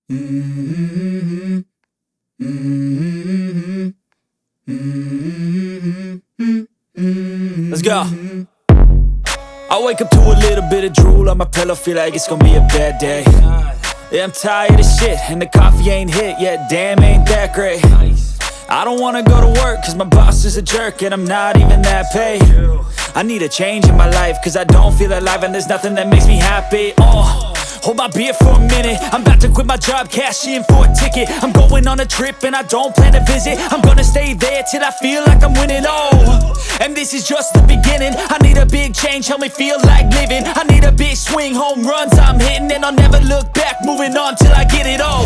Mm-hmm. Mm-hmm. Mm-hmm. Let's go. I wake up to a little bit of drool on my pillow, feel like it's gonna be a bad day. Yeah, I'm tired of shit, and the coffee ain't hit yet, damn, ain't that great. I don't wanna go to work, cause my boss is a jerk, and I'm not even that paid. I need a change in my life, cause I don't feel alive, and there's nothing that makes me happy. Hold my beer for a minute, I'm about to quit my job, cash in for a ticket. I'm going on a trip and I don't plan to visit. I'm gonna stay there till I feel like I'm winning, and this is just the beginning. I need a big change, help me feel like living. I need a big swing, home runs I'm hitting, and I'll never look back, moving on till I get it all.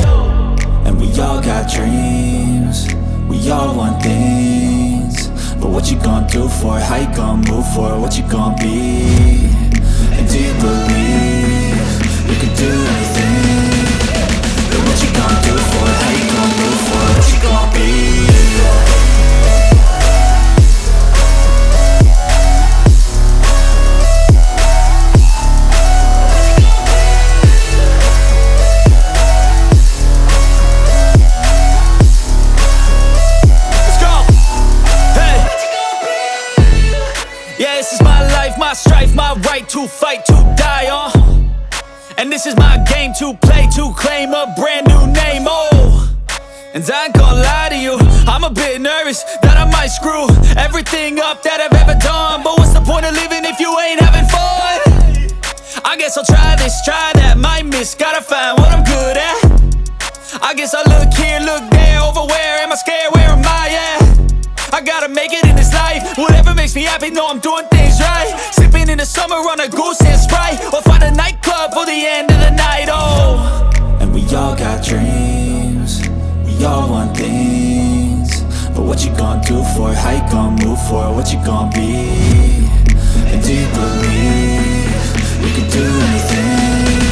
And we all got dreams, we all want things, but what you gonna do for it? How you gonna move for it? What you gonna be? And do you believe you can do anything? But what you gonna do for it? How you gonna move for it? What you gonna be? Yeah, this is my life, my strife, my right to fight, to die on. And this is my game to play, to claim a brand new name, And I ain't gonna lie to you, I'm a bit nervous that I might screw everything up that I've ever done. But what's the point of living if you ain't having fun? I guess I'll try this, try that, might miss, gotta find what I'm good at. I guess I look here, look there, over where am I scared, where am I at? I gotta make it in this life, whatever makes me happy, know I'm doing things right. Sipping in the summer on a goose and Sprite, or find a nightclub for the end of the night, And we all got dreams, we all want things, but what you gonna do for it? How you gonna move for it? What you gonna be? And do you believe you can do anything?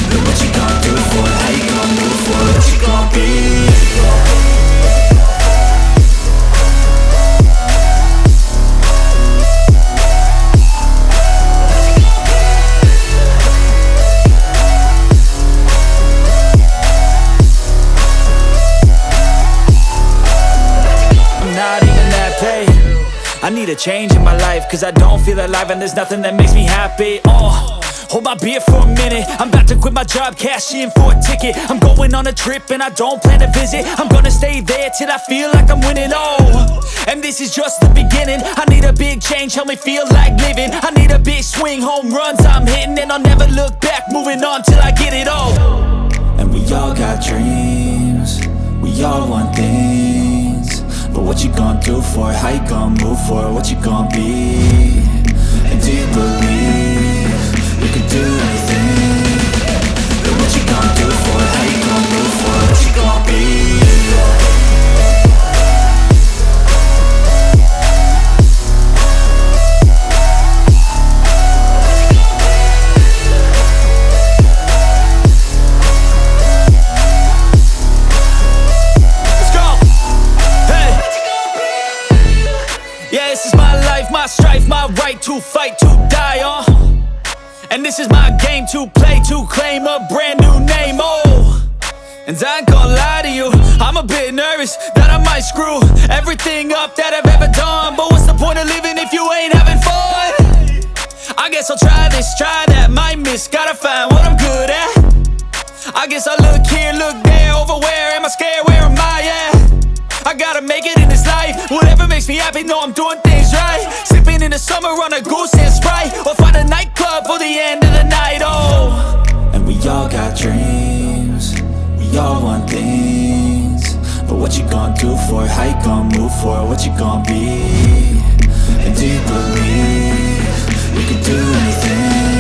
But what you gonna do for it? How you gonna move for it? What you gonna be? I need a change in my life, cause I don't feel alive, and there's nothing that makes me happy. Hold my beer for a minute, I'm about to quit my job, cash in for a ticket. I'm going on a trip and I don't plan to visit. I'm gonna stay there till I feel like I'm winning, and this is just the beginning. I need a big change, help me feel like living. I need a big swing, home runs I'm hitting, and I'll never look back, moving on till I get it all. And we all got dreams, we all want things, but what you gonna do for it? How you gonna move for it? What you gonna be? And do you believe you can do anything? But what you gonna do for it? How you gonna move for it? What you gonna be? This is my life, my strife, my right to fight, to die on. And this is my game to play, to claim a brand new name, And I ain't gonna lie to you, I'm a bit nervous that I might screw everything up that I've ever done. But what's the point of living if you ain't having fun? I guess I'll try this, try that, might miss, gotta find what I'm good at. I guess I look here, look there, over where am I scared, where am I at? I gotta make it in this life, whatever makes me happy, know I'm doing things right. Sipping in the summer on a goose and Sprite, or find a nightclub for the end of the night, And we all got dreams, we all want things, but what you gonna do for it? How you gonna move for it? What you gonna be? And do you believe you can do anything?